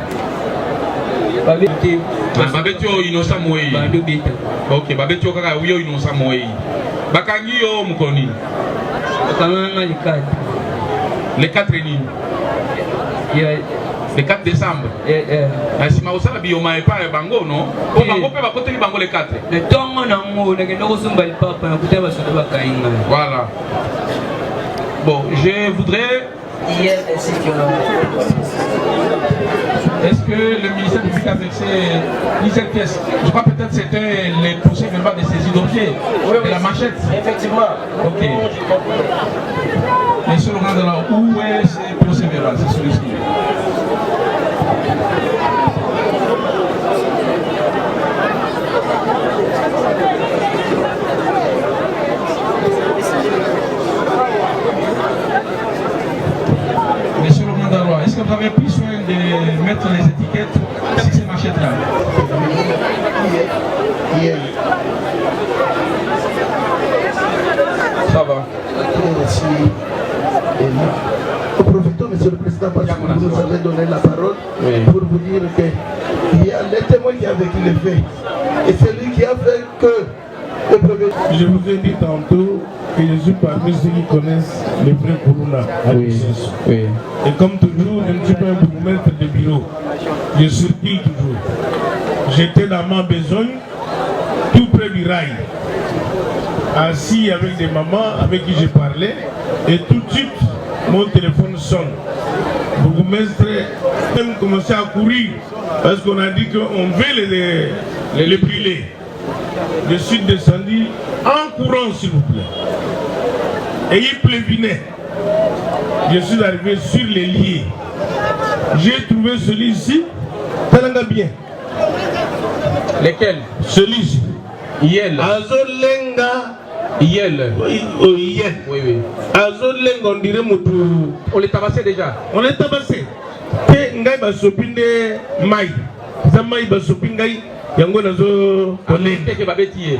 Babeti yo innocent moyi. Ok, babeti yo kaka yo innocent moyi. Bakangi yo mukoni. Bakanga les 4. Les 4 nini? Le 4 décembre. Si ma osala bioma et pas bango non. Pour bango peut va côté bango le 4. Le temps on a mot le kendo kosomba le papa na kuta ba soto ba kainga. Voilà. Bon, je voudrais hier ainsi que est-ce que le ministère public a versé cette pièce? Je crois peut-être c'était les procès verbaux de saisie d'objets de la manchette. Effectivement. Ok. Monsieur Laurent Delors, où est ce procès verbal? C'est celui-ci. Monsieur Laurent Delors, est-ce que vous avez pris soin de mettre les étiquettes sur ces manchettes-là? Hier. Ça va. Merci. Profitons, Monsieur le Président, parce que vous nous avez donné la parole pour vous dire qu'il y a les témoins qui a vécu les faits. Et c'est lui qui a fait que le premier... Je vous ai dit tantôt que je suis parmi ceux qui connaissent le vrai Corona à Bissau. Et comme toujours, je ne suis pas un bourgmestre de bureau. Je circule toujours. J'étais dans ma besogne, tout près du rail, assis avec des mamans avec qui je parlais, et tout de suite, mon téléphone sonne. Le bourgmestre même commencé à courir parce qu'on a dit qu'on veut les brûler. Je suis descendu en courant, s'il vous plaît. Et il pleuvinait. Je suis arrivé sur les lits. J'ai trouvé celui-ci, talanga bien. Lesquels? Celui-ci. Yel. Azolenga. Yel. Oui, Yel. Oui. Azolenga, on dirait Moutou. On les tabassait déjà. On les tabassait. Et Ngai Basopinde Maï. Zamaï Basopingai. Yango nazo. On était que babetier.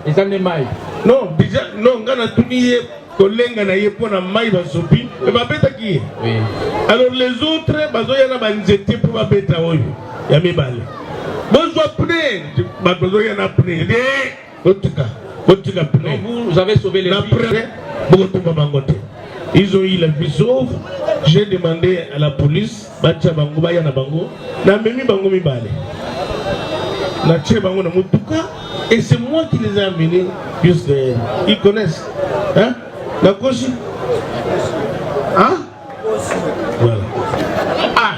Ils en maï. Non, déjà, non, Ngana Touniye. Kolenga na yepona Maï Basopi. Et babeta qui est. Oui. Alors les autres, Bazoyana Banzete pour babeta Oyo. Yami Bale. Bonjour, prenez. Bazoyana prenez. Vous avez sauvé les vies. Ils ont eu la vie sauve. J'ai demandé à la police, Bacha Bango, Bayana Bango, Namemi Bango Mibale. Nache Bango na Mutuka, et c'est moi qui les ai amenés jusqu'à elle. Ils connaissent. Hein? La Koshi? Hein? Voilà. Ah!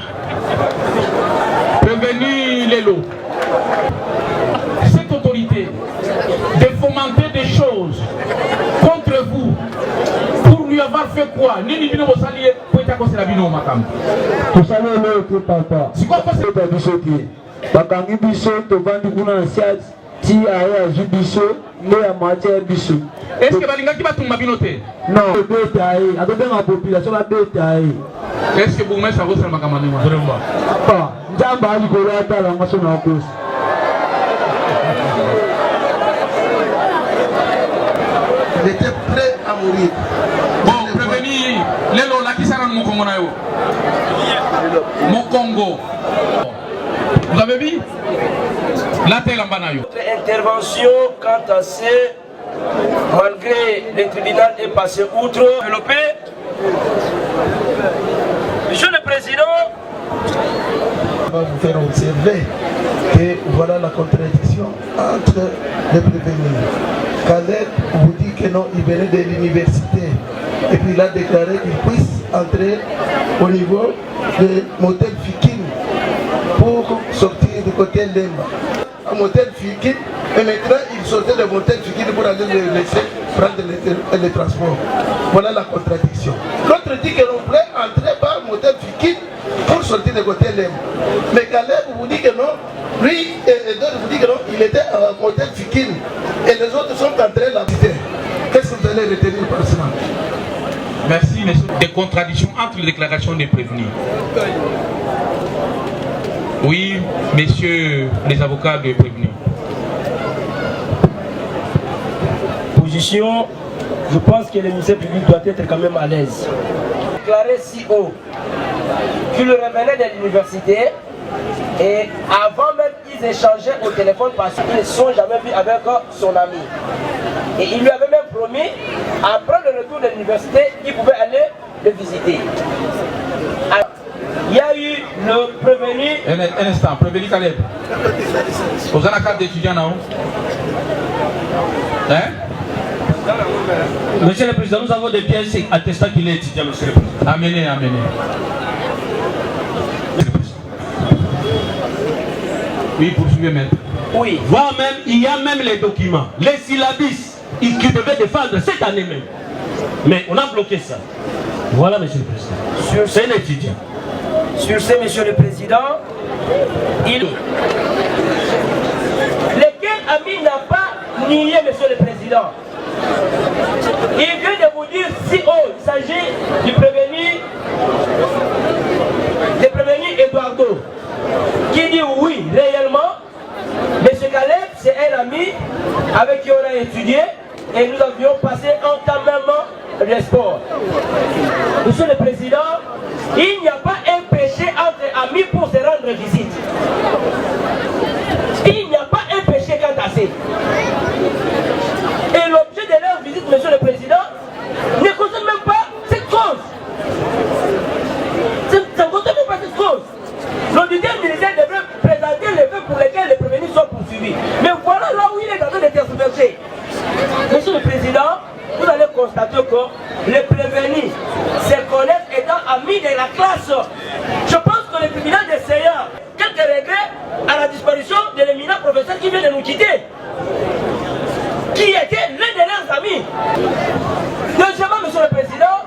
Prévenu Lélo. Cette autorité de fomenter des choses contre vous pour lui avoir fait quoi? Nini bino bosalier pour être conseillé bino makam. Tout ça le que papa. C'est quoi c'est pas bisoki. Bakangi biso to vandi kuna siat ti aya jubiso ne ya moitié biso. Est-ce que balingaki batumba bino te? Non, détail. A donner ma population la détail. Est-ce que vous mettez ça vous makama ni vraiment? Papa, njamba ali ko rata la maso na cause. Il était prêt à mourir. Bon, prévenir Lélo, la qui s'arrête mon Congo na yo. Mon Congo. Vous avez vu? La telle en banayo. Notre intervention, quant à ce, malgré le tribunal est passé outre, développé. Monsieur le Président, on va vous faire observer que voilà la contradiction entre les prévenus. Khaled vous dit que non, il venait de l'université et puis il a déclaré qu'il puisse entrer au niveau de motel Fikin pour sortir du côté Lemba. Un motel Fikin, et maintenant il sortait de motel Fikin pour aller le laisser prendre les transports. Voilà la contradiction. L'autre dit que l'on voulait entrer par motel Fikin pour sortir du côté Lemba. Mais Khaled vous dit que non, lui et d'autres vous disent que non, il était à motel Fikin et les autres sont entrés là. Qu'est-ce que vous allez retenir par cela? Merci, monsieur. Des contradictions entre les déclarations des prévenus. Oui, messieurs les avocats des prévenus. position, je pense que le ministère public doit être quand même à l'aise. Déclaré si haut qu'il revenait de l'université et avant même ils échangeaient au téléphone parce qu'ils ne sont jamais vus avec son ami. Et il lui avait même promis, après le retour de l'université, il pouvait aller le visiter. Alors, il y a eu un instant, prévenez Caleb. Vous avez la carte d'étudiant là-haut? Hein? Monsieur le Président, nous avons des pièces attestant qu'il est étudiant, Monsieur le Président. Amenez, amenez. Oui, poursuivez maître. Oui. Voire même, il y a même les documents, les syllabus qui devaient défendre cette année même. Mais on a bloqué ça. Voilà, Monsieur le Président. C'est un étudiant. Sur ce, Monsieur le Président, lequel Ami n'a pas nié, Monsieur le Président. Il vient de vous dire si il s'agit du prévenu Eduardo, qui dit oui, réellement, M. Caleb, c'est un ami avec qui on a étudié et nous avions passé un temps même le sport. Monsieur le Président, il n'y a pas un péché entre amis pour se rendre visite. Il n'y a pas un péché quant à ça. Et l'objet de leur visite, Monsieur le Président, ne concerne même pas cette cause. Ça ne concerne même pas cette cause. L'auditeur militaire devrait présenter les faits pour lesquels les prévenus sont poursuivis. Mais voilà là où il est en train de tergiverser. Monsieur le Président, vous allez constater que les prévenus se connaissent étant amis de la classe. Je pense que le tribunal d'essayant quelques regrets à la disparition de l'éminent professeur qui vient de nous quitter, qui était l'un de leurs amis. Deuxièmement, Monsieur le Président,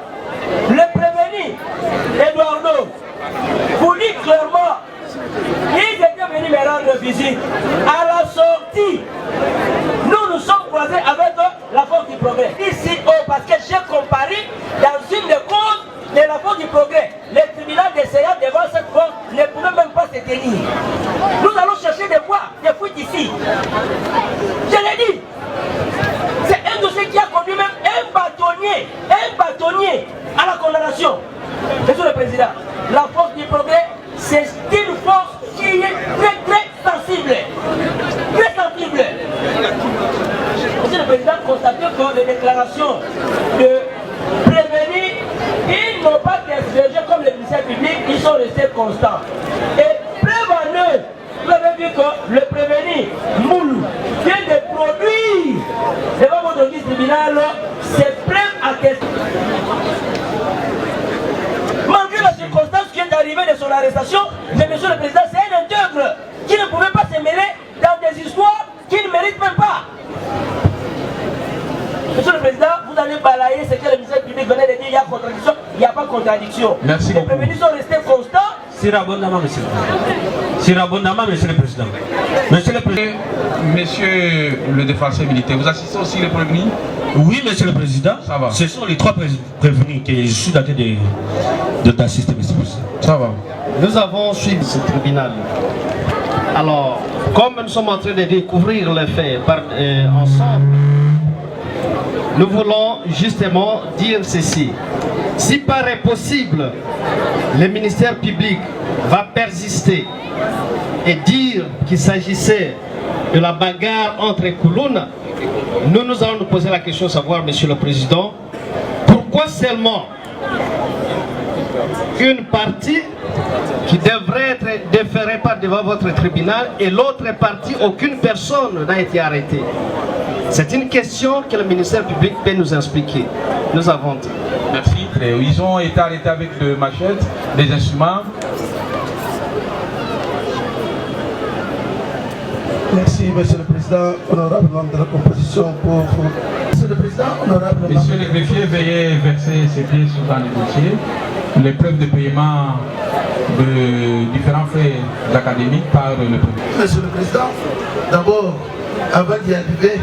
le prévenu Eduardo vous dit clairement, ils étaient venus me rendre visite. À la sortie, nous nous sommes croisés avec la force du progrès. Ici, parce que j'ai comparé dans une des causes de la force du progrès. Le tribunal d'essayant devant cette force ne pouvait même pas se tenir. Nous allons chercher des voies, des fuites ici. Je l'ai dit. C'est un dossier qui a conduit même un bâtonnier à la condamnation. Monsieur le Président, la force du progrès, c'est une force qui est très très sensible. Très sensible. Monsieur le Président, constatez que les déclarations de prévenir, ils n'ont pas divergé comme le ministère public, ils sont restés constants. Et preuve en eux, vous avez vu que le prévenu Moulou vient de produire devant votre tribunal ses preuves attestées. Malgré la circonstance qui est arrivée de son arrestation, mais Monsieur le Président, c'est un intègre qui ne pouvait pas se mêler dans des histoires qui ne méritent même pas. Monsieur le Président, vous allez balayer ce que le ministère public venait de dire, il y a contradiction, il n'y a pas contradiction. Merci les beaucoup. prévenus sont restés constants. Sirabondama, Monsieur le Président. Sirabondama, Monsieur le Président. Monsieur le Président. Monsieur le défenseur militaire, vous assistez aussi les prévenus? Oui, Monsieur le Président. Ça va. Ce sont les trois prévenus que je suis daté de t'assister, Monsieur le Président. Ça va. Nous avons suivi ce tribunal. Alors, comme nous sommes en train de découvrir les faits ensemble, nous voulons justement dire ceci. Si paraît possible, le ministère public va persister et dire qu'il s'agissait de la bagarre entre Koulouna, nous allons nous poser la question de savoir, Monsieur le Président, pourquoi seulement une partie qui devrait être déférée par devant votre tribunal et l'autre partie, aucune personne n'a été arrêtée. C'est une question que le ministère public peut nous expliquer. Nous avons dit. Merci. Ils ont été arrêtés avec des machettes, des instruments. Merci, Monsieur le Président, honorable membre de la composition pour... Monsieur le Président, honorable... Monsieur le greffier, veuillez verser ses pièces dans le dossier. Les preuves de paiement de différents frais académiques par le président. Monsieur le Président, d'abord, avant d'y arriver,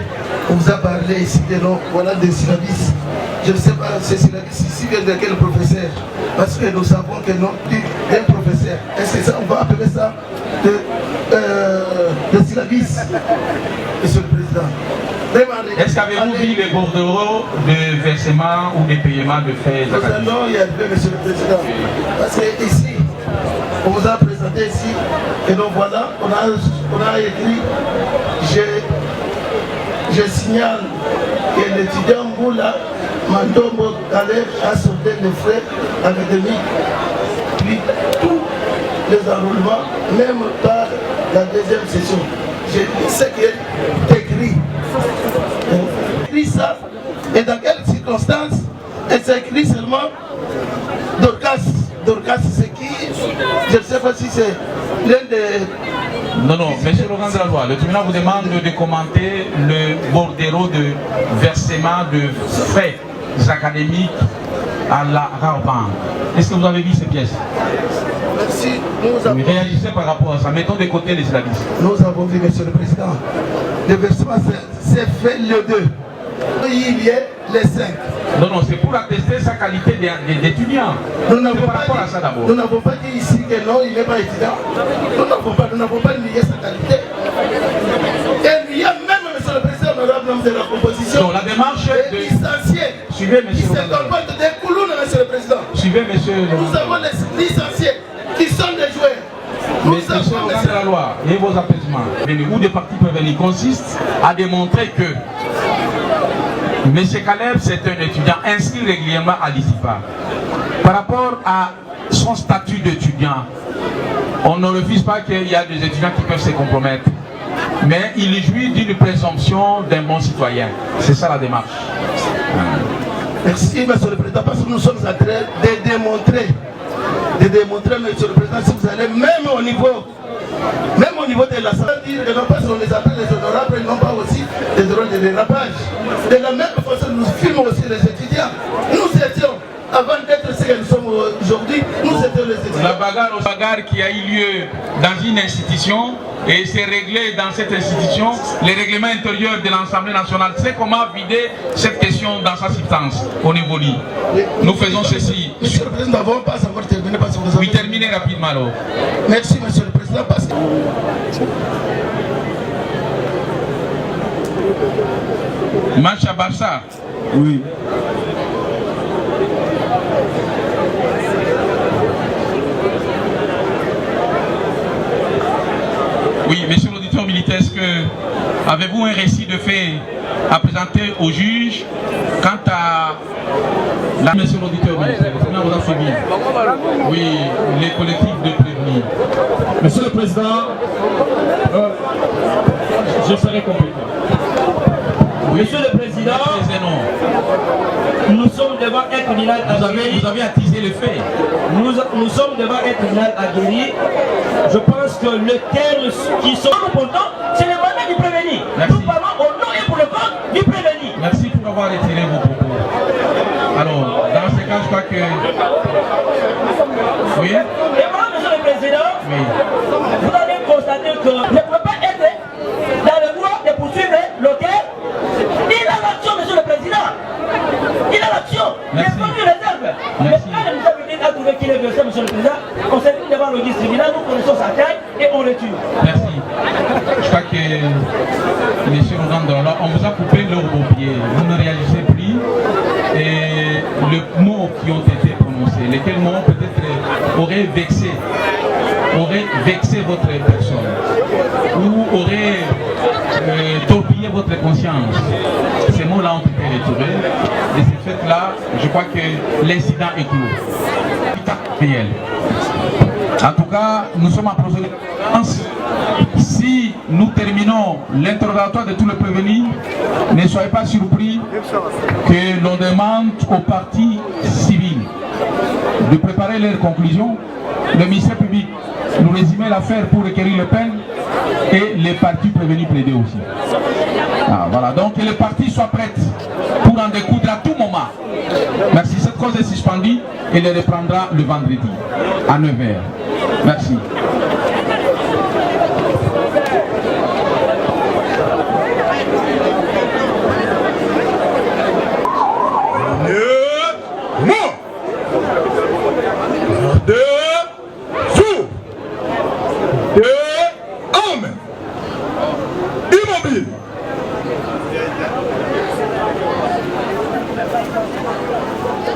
on vous a parlé ici des noms, voilà des syllabus. Je ne sais pas ces syllabus ici viennent de quel professeur, parce que nous savons que non d'un professeur. Est-ce que ça, on va appeler ça de syllabus, Monsieur le Président? Est-ce qu'avez-vous vu les bordereaux de versement ou de paiement de frais académiques? Nous allons y arriver, Monsieur le Président. Parce que ici, on vous a présenté ici, et donc voilà, on a écrit, je signale que l'étudiant Moula Mandombo Caleb a sauté les frais académiques. Puis tout les enrôlements, même par la deuxième session. J'ai dit ce qui est écrit. Écrit ça, et dans quelles circonstances? Et c'est écrit seulement Dorcas. Dorcas, c'est qui? Je ne sais pas si c'est l'un des... Non, non, monsieur Laurent de la Loi, le tribunal vous demande de commenter le bordereau de versement de frais académiques à la Raoban. Est-ce que vous avez vu ces pièces? Merci. Nous avons... Réagissez par rapport à ça. Mettons de côté les syllabistes. Nous avons vu, monsieur le président, le versement c'est fait le 2. Il y a les 5. Non, non, c'est pour attester sa qualité d'étudiant. Nous n'avons pas, pas dit ici que non, il n'est pas étudiant. Nous n'avons pas nié sa qualité. Et il y a même, monsieur le président, honorable de la composition, donc, la démarche des licenciés. Suivez, monsieur. Qui se comportent des coulounes, monsieur le président. Suivez, monsieur. Nous avons les licenciés qui sont des joueurs. Mais monsieur Laurent de la Loi et vos apaisements, ou des partis prévenus, consiste à démontrer que M. Caleb, c'est un étudiant inscrit régulièrement à l'ICIPA. Par rapport à son statut d'étudiant, on ne refuse pas qu'il y a des étudiants qui peuvent se compromettre. Mais il jouit d'une présomption d'un bon citoyen. C'est ça la démarche. Merci, monsieur le président, parce que nous sommes en train de démontrer, monsieur le président, si vous allez même au niveau de la santé, dire que non pas si on les appelle les honorables, ils n'ont pas aussi des droits de dérapage. De la même façon, nous filmons aussi les étudiants. Nous étions, avant d'être ce que nous sommes aujourd'hui, nous étions les étudiants. La bagarre qui a eu lieu dans une institution et c'est réglé dans cette institution, les règlements intérieurs de l'Assemblée nationale, c'est comment vider cette question dans sa substance au niveau lit. Nous faisons ceci. Monsieur le Président, nous n'avons pas encore terminé parce que vous avez... Oui, terminez rapidement alors. Merci, Monsieur le Président, parce que... Macha Barça. Oui. Oui, monsieur l'auditeur militaire, est-ce que avez-vous un récit de fait à présenter au juge quant à la... Monsieur l'auditeur militaire, vous a suivi. Oui, les collectifs de prévenus. Monsieur le Président, je serai compétent. Oui. Monsieur le Président, nous sommes devant un tribunal aguerri. Vous avez attisé le fait. Nous sommes devant un tribunal aguerri. Je pense que le terme qui sont importants, c'est le mandat du prévenu. Nous parlons au nom et pour le compte du prévenu. Merci pour avoir retiré vos propos. Alors, dans ce cas, je crois que... Oui. Et voilà, monsieur le Président, oui. Vous allez constater que ne peut pas être dans le droit de poursuivre l'auteur. Il a l'action, monsieur le Président. Il a l'action. Il n'y a pas de réserve. Mais quand le ministère public a trouvé qu'il est versé, monsieur le Président, on s'est mis devant le registre tribunal, nous connaissons sa taille et on le tue. Merci. Je crois que, monsieur Ronan Dorala, on vous a coupé l'ordre au pied. Vous ne réagissez plus. Et les mots qui ont été prononcés, lesquels mots peut-être auraient vexé votre personne ou auraient torpillé votre conscience. Ces mots-là ont été retirés. Et ce fait-là, je crois que l'incident est clos. Réel. En tout cas, nous sommes en procédure. Si nous terminons l'interrogatoire de tous les prévenus, ne soyez pas surpris que l'on demande aux partis civils de préparer leurs conclusions. Le ministère public nous résumer l'affaire pour requérir les peines et les partis prévenus plaider aussi. Ah, voilà, donc que les partis soient prêts pour en découdre à tout moment. Merci, cette cause est suspendue et elle reprendra le vendredi à 9h. Merci.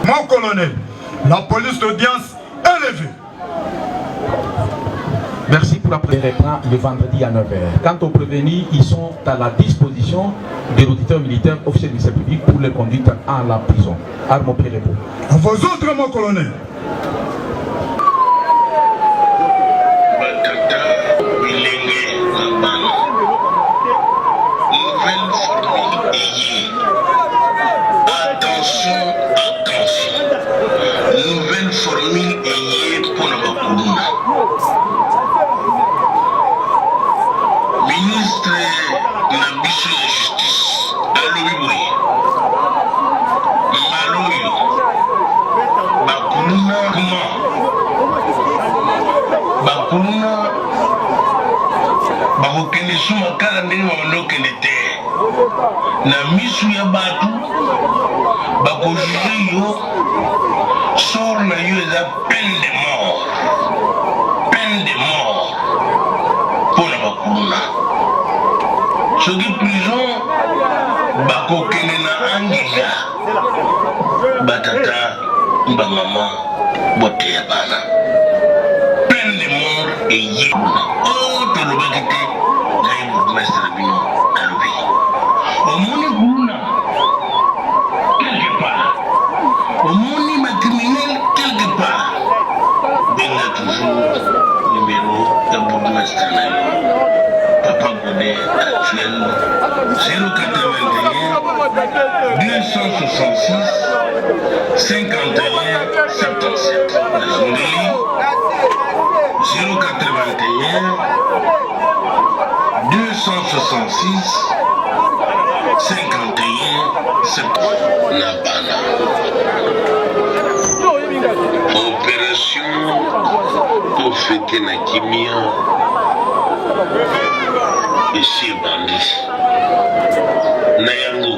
Mon colonel, la police d'audience est levée. Merci pour la première reprend le vendredi à 9h. Quant aux prévenus, ils sont à la disposition des auditeurs militaires, officiers du service public pour les conduire à la prison. Arme au pied repos. À vos autres, mon colonel. formule eye mpona bakuluna ministre na biso ya justice alobi boye mbala oyo bakuluna bakokende so makala ndenge babandokende te na misu ya bato bakojuge yo sor na yo eza peine de mort mpona bakuluna soki prison bakokende na angiga batata bamama boteya bana peine de mort eye tolobaki te ngai bourgmestre bino alobi omoni kuluna quelque part omoni bacriminel quelque part benga toujours numéro ya bourgmestre na yo Papa Godet actuel 081 266 51 77 na Zongeli 081 266 51 77 na bana opération pour fêter na kimia ici bandit na yango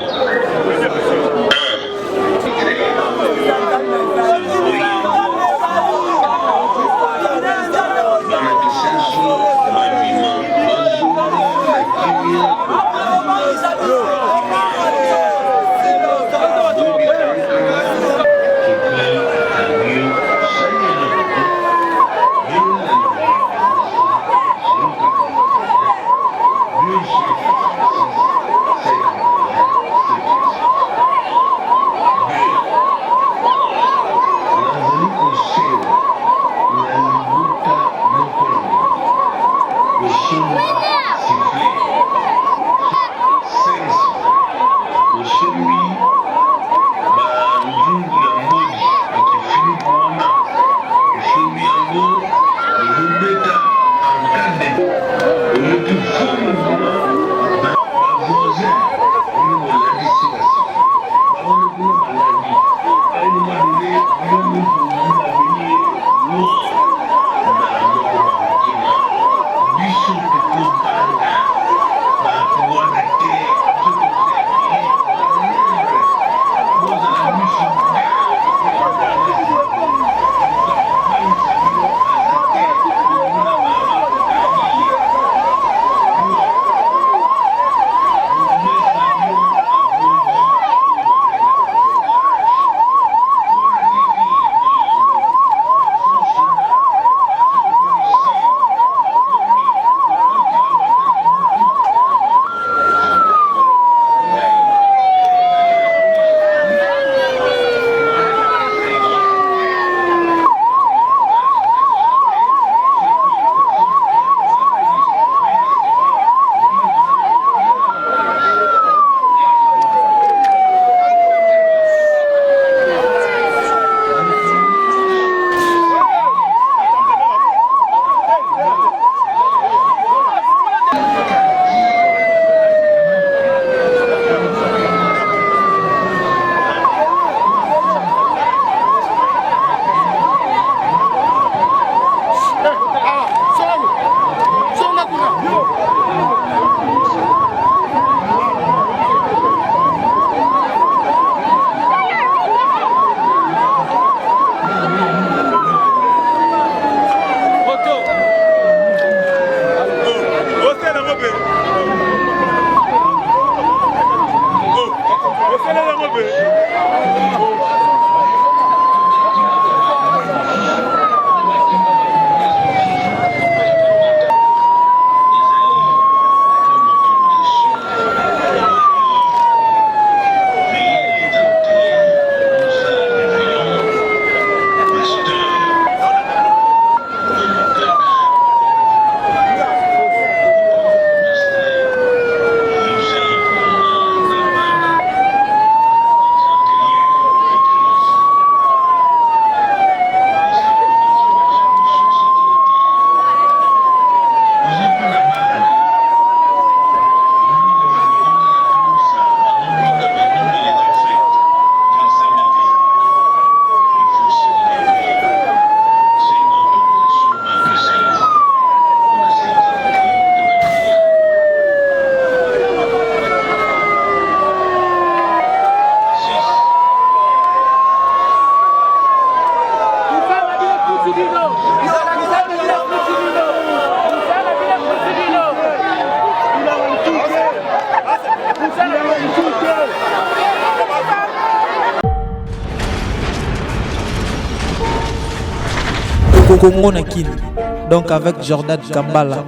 Congo na Kin. Donc avec Jordan Kambala.